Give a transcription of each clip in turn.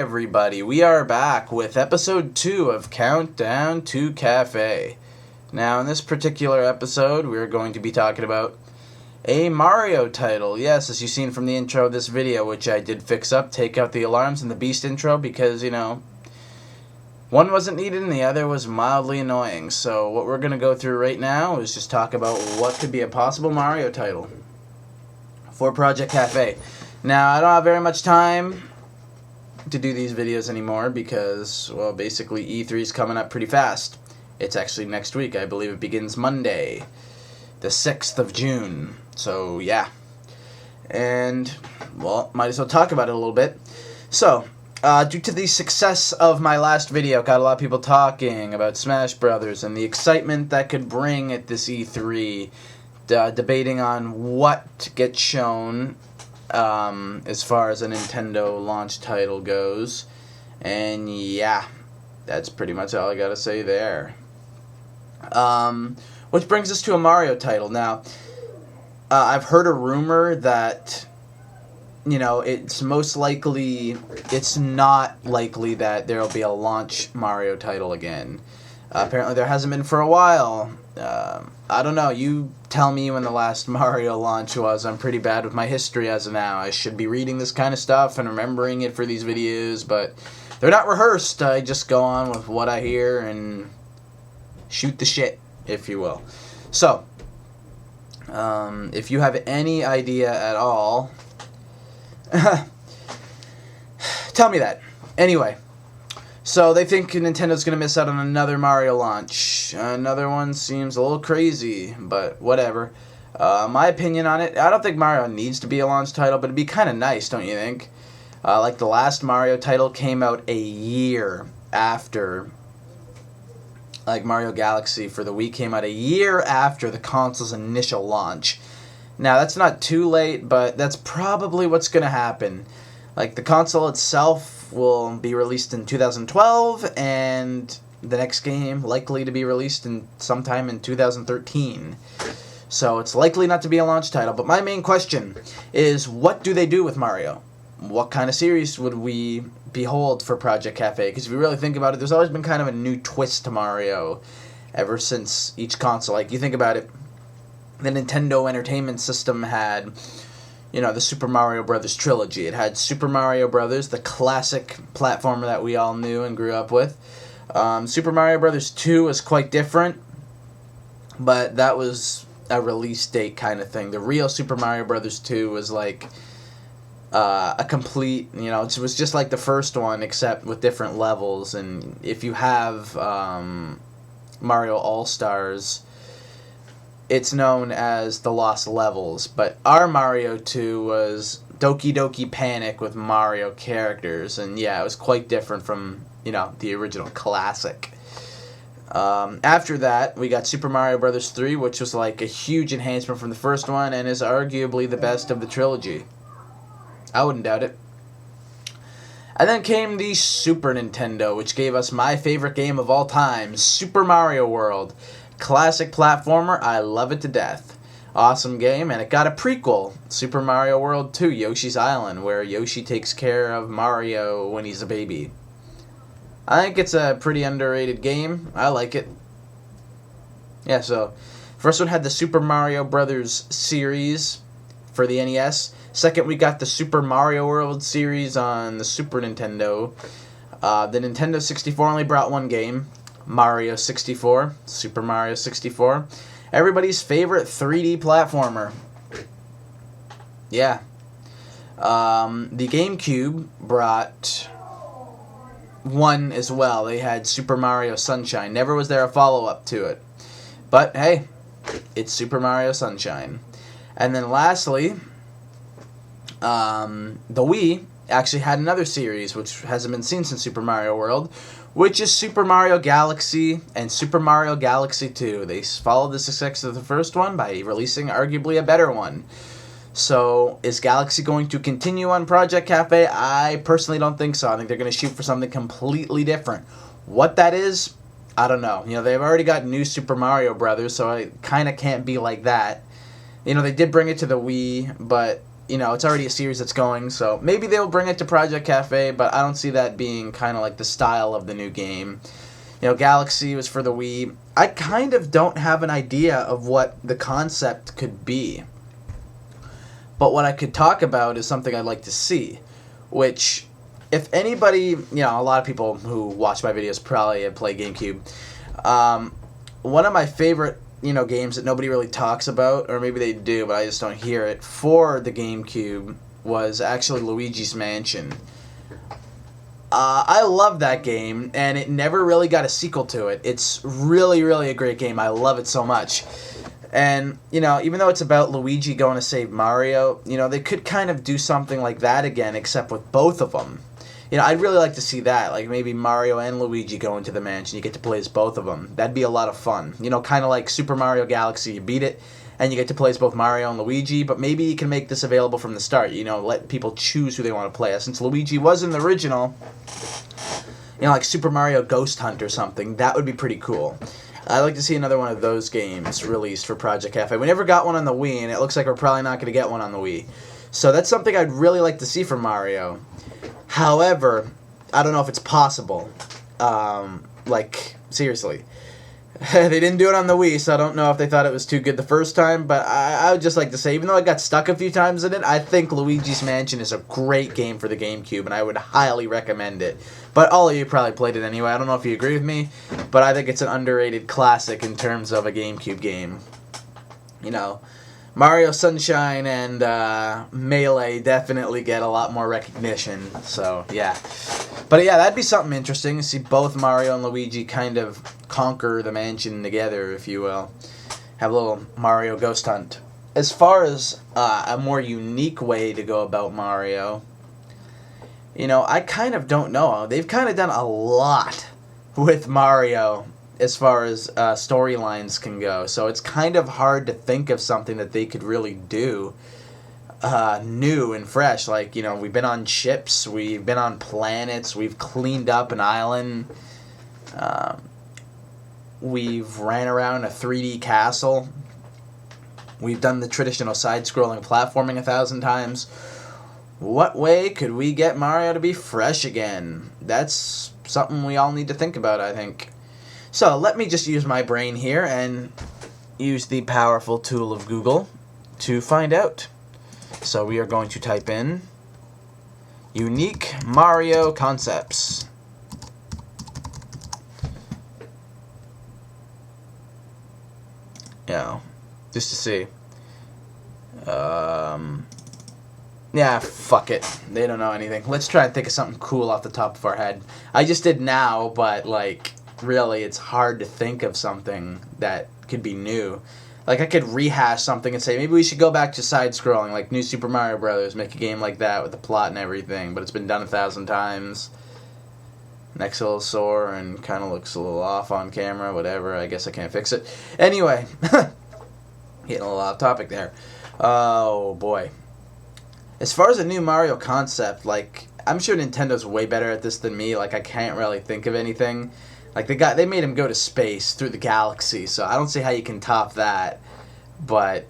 everybody, we are back with episode 2 of Countdown to Café. Now, in this particular episode, we're going to be talking about a Mario title. Yes, as you've seen from the intro of this video, which I did fix up, take out the alarms in the Beast intro because, one wasn't needed and the other was mildly annoying. So what we're going to go through right now is just talk about what could be a possible Mario title for Project Café. Now, I don't have very much time to do these videos anymore because, well, basically E3 is coming up pretty fast. It's actually next week. I believe it begins Monday, the 6th of June. So, yeah. And, well, might as well talk about it a little bit. So, due to the success of my last video, got a lot of people talking about Smash Brothers and the excitement that could bring at this E3, debating on what gets shown as far as a Nintendo launch title goes. And yeah, that's pretty much all I gotta say there. Which brings us to a Mario title. Now, I've heard a rumor that, it's not likely that there will be a launch Mario title again. Apparently there hasn't been for a while. I don't know, you tell me when the last Mario launch was. I'm pretty bad with my history as of now. I should be reading this kind of stuff and remembering it for these videos, but they're not rehearsed. I just go on with what I hear and shoot the shit, if you will. So, if you have any idea at all, tell me that. Anyway. So they think Nintendo's going to miss out on another Mario launch. Another one seems a little crazy, but whatever. My opinion on it, I don't think Mario needs to be a launch title, but it'd be kind of nice, don't you think? Like the last Mario title came out a year after, like Mario Galaxy for the Wii came out a year after the console's initial launch. Now, that's not too late, but that's probably what's going to happen. Like, the console itself will be released in 2012, and the next game likely to be released in sometime in 2013. So it's likely not to be a launch title. But my main question is, what do they do with Mario? What kind of series would we behold for Project Café? Because if you really think about it, there's always been kind of a new twist to Mario ever since each console. Like, you think about it, the Nintendo Entertainment System had, the Super Mario Brothers trilogy. It had Super Mario Brothers, the classic platformer that we all knew and grew up with. Super Mario Brothers 2 was quite different, but that was a release date kind of thing. The real Super Mario Brothers 2 was like a complete, it was just like the first one except with different levels. And if you have Mario All-Stars, it's known as the Lost Levels, but our Mario 2 was Doki Doki Panic with Mario characters, and yeah, it was quite different from, the original classic. After that, we got Super Mario Bros. 3, which was like a huge enhancement from the first one, and is arguably the best of the trilogy. I wouldn't doubt it. And then came the Super Nintendo, which gave us my favorite game of all time, Super Mario World. Classic platformer, I love it to death. Awesome game, and it got a prequel, Super Mario World 2, Yoshi's Island, where Yoshi takes care of Mario when he's a baby. I think it's a pretty underrated game. I like it. Yeah, so, first one had the Super Mario Brothers series for the NES. Second, we got the Super Mario World series on the Super Nintendo. The Nintendo 64 only brought one game, Mario 64, Super Mario 64. Everybody's favorite 3D platformer. Yeah. The GameCube brought one as well. They had Super Mario Sunshine. Never was there a follow-up to it. But, hey, it's Super Mario Sunshine. And then lastly, the Wii actually had another series, which hasn't been seen since Super Mario World, which is Super Mario Galaxy and Super Mario Galaxy 2. They followed the success of the first one by releasing arguably a better one. So, is Galaxy going to continue on Project Café? I personally don't think so. I think they're going to shoot for something completely different. What that is, I don't know. They've already got new Super Mario Brothers, so it kind of can't be like that. They did bring it to the Wii, but you know, it's already a series that's going, so maybe they'll bring it to Project Café, but I don't see that being kind of like the style of the new game. You know, Galaxy was for the Wii. I kind of don't have an idea of what the concept could be. But what I could talk about is something I'd like to see, which, if anybody, you know, a lot of people who watch my videos probably have played GameCube. One of my favorite, you know, games that nobody really talks about, or maybe they do, but I just don't hear it, for the GameCube was actually Luigi's Mansion. I love that game, and it never really got a sequel to it. It's really, really a great game. I love it so much. And, you know, even though it's about Luigi going to save Mario, you know, they could kind of do something like that again, except with both of them. You know, I'd really like to see that. Like, maybe Mario and Luigi go into the mansion. You get to play as both of them. That'd be a lot of fun. You know, kind of like Super Mario Galaxy. You beat it, and you get to play as both Mario and Luigi. But maybe you can make this available from the start. You know, let people choose who they want to play as. Since Luigi was in the original, you know, like Super Mario Ghost Hunt or something, that would be pretty cool. I'd like to see another one of those games released for Project Café. We never got one on the Wii, and it looks like we're probably not going to get one on the Wii. So that's something I'd really like to see from Mario. However, I don't know if it's possible. Like, seriously. They didn't do it on the Wii, so I don't know if they thought it was too good the first time, but I would just like to say, even though I got stuck a few times in it, I think Luigi's Mansion is a great game for the GameCube, and I would highly recommend it. But all of you probably played it anyway. I don't know if you agree with me, but I think it's an underrated classic in terms of a GameCube game. You know, Mario Sunshine and Melee definitely get a lot more recognition, so yeah. But yeah, that'd be something interesting to see both Mario and Luigi kind of conquer the mansion together, if you will. Have a little Mario Ghost Hunt. As far as a more unique way to go about Mario, you know, I kind of don't know. They've kind of done a lot with Mario as far as storylines can go, so it's kind of hard to think of something that they could really do new and fresh. Like, you know, we've been on ships, we've been on planets, we've cleaned up an island, we've ran around a 3D castle, we've done the traditional side-scrolling platforming 1,000 times. What way could we get Mario to be fresh again? That's something we all need to think about, I think. So let me just use my brain here and use the powerful tool of Google to find out. So we are going to type in unique Mario concepts. Yeah, just to see. Yeah, fuck it. They don't know anything. Let's try and think of something cool off the top of our head. I just did now, but like, really, it's hard to think of something that could be new. Like, I could rehash something and say, maybe we should go back to side-scrolling, like New Super Mario Brothers, make a game like that with the plot and everything, but it's been done 1,000 times. Neck's a little sore and kind of looks a little off on camera, whatever, I guess I can't fix it. Anyway, getting a little off topic there. Oh, boy. As far as a new Mario concept, like, I'm sure Nintendo's way better at this than me, like, I can't really think of anything. Like, they made him go to space through the galaxy, so I don't see how you can top that. But,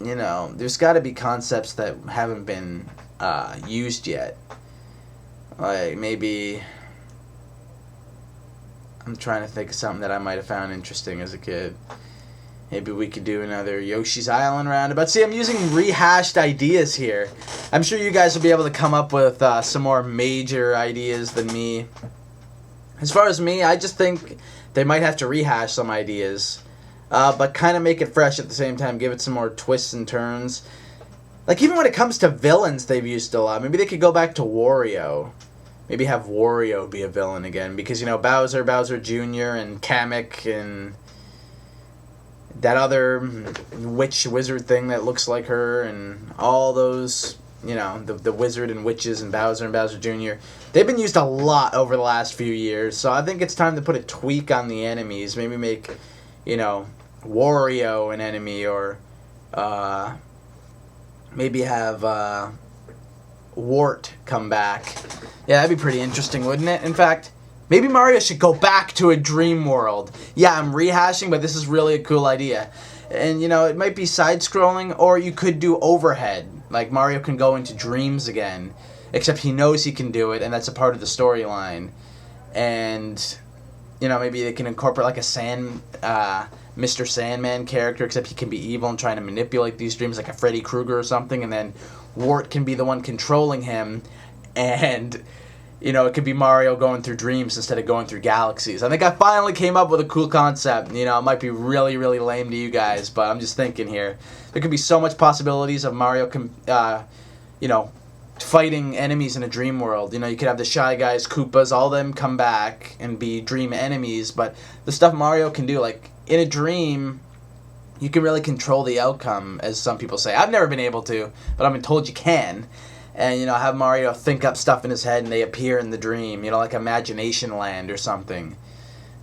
you know, there's got to be concepts that haven't been used yet. Like, maybe, I'm trying to think of something that I might have found interesting as a kid. Maybe we could do another Yoshi's Island roundabout. See, I'm using rehashed ideas here. I'm sure you guys will be able to come up with some more major ideas than me. As far as me, I just think they might have to rehash some ideas, but kind of make it fresh at the same time, give it some more twists and turns. Like, even when it comes to villains, they've used a lot. Maybe they could go back to Wario. Maybe have Wario be a villain again, because, you know, Bowser Jr. and Kamek and that other wizard thing that looks like her, and all those, you know, the wizard and witches and Bowser Jr. They've been used a lot over the last few years, so I think it's time to put a tweak on the enemies. Maybe make, you know, Wario an enemy, or maybe have Wart come back. Yeah, that'd be pretty interesting, wouldn't it? In fact, maybe Mario should go back to a dream world. Yeah, I'm rehashing, but this is really a cool idea. And, you know, it might be side-scrolling, or you could do overhead. Like, Mario can go into dreams again, except he knows he can do it, and that's a part of the storyline. And, you know, maybe they can incorporate, like, a Mr. Sandman character, except he can be evil and trying to manipulate these dreams, like a Freddy Krueger or something, and then Wart can be the one controlling him, and, you know, it could be Mario going through dreams instead of going through galaxies. I think I finally came up with a cool concept. You know, it might be really, really lame to you guys, but I'm just thinking here. There could be so much possibilities of Mario, you know, fighting enemies in a dream world. You know, you could have the Shy Guys, Koopas, all of them come back and be dream enemies, but the stuff Mario can do, like, in a dream, you can really control the outcome, as some people say. I've never been able to, but I've been told you can. And, you know, have Mario think up stuff in his head and they appear in the dream, you know, like Imagination Land or something.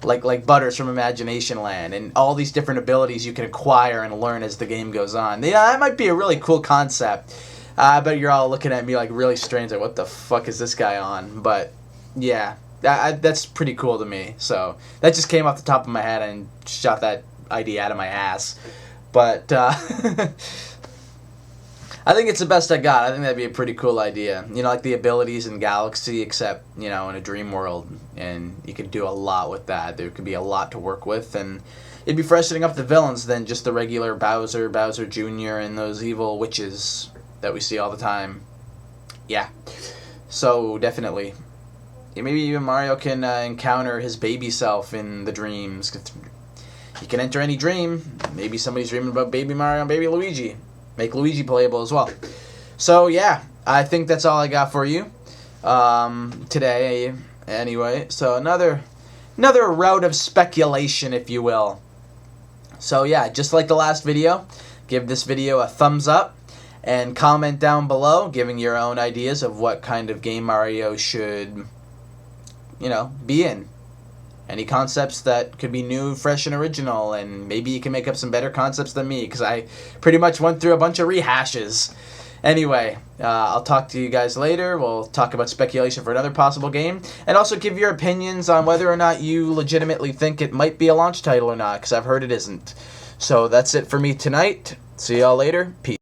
Like Butters from Imagination Land. And all these different abilities you can acquire and learn as the game goes on. Yeah, that might be a really cool concept. I bet you're all looking at me like really strange, like, what the fuck is this guy on? But, yeah, that's pretty cool to me. So, that just came off the top of my head and shot that idea out of my ass. But, I think it's the best I got. I think that'd be a pretty cool idea. You know, like the abilities in Galaxy, except, you know, in a dream world. And you could do a lot with that. There could be a lot to work with. And it'd be freshening up the villains than just the regular Bowser, Bowser Jr., and those evil witches that we see all the time. Yeah. So, definitely. Maybe even Mario can encounter his baby self in the dreams. He can enter any dream. Maybe somebody's dreaming about baby Mario and baby Luigi. Make Luigi playable as well. So, yeah, I think that's all I got for you today, anyway. So, another route of speculation, if you will. So, yeah, just like the last video, give this video a thumbs up and comment down below, giving your own ideas of what kind of game Mario should, you know, be in. Any concepts that could be new, fresh, and original, and maybe you can make up some better concepts than me, because I pretty much went through a bunch of rehashes. Anyway, I'll talk to you guys later. We'll talk about speculation for another possible game, and also give your opinions on whether or not you legitimately think it might be a launch title or not, because I've heard it isn't. So that's it for me tonight. See y'all later. Peace.